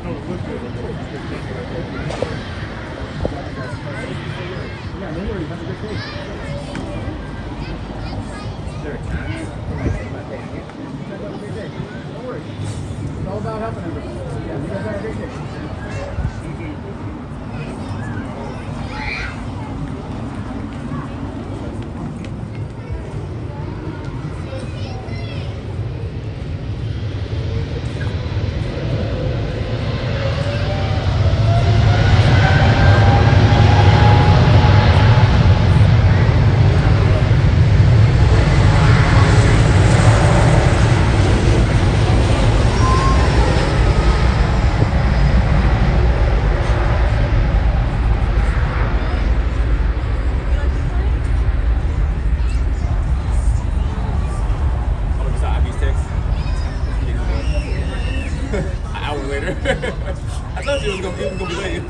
Yeah, no worries. Have a good day. Is there a time? Have a great day. No worries. It's all about helping everybody. Yeah, you guys have a great day. An hour later. I thought it was gonna be late.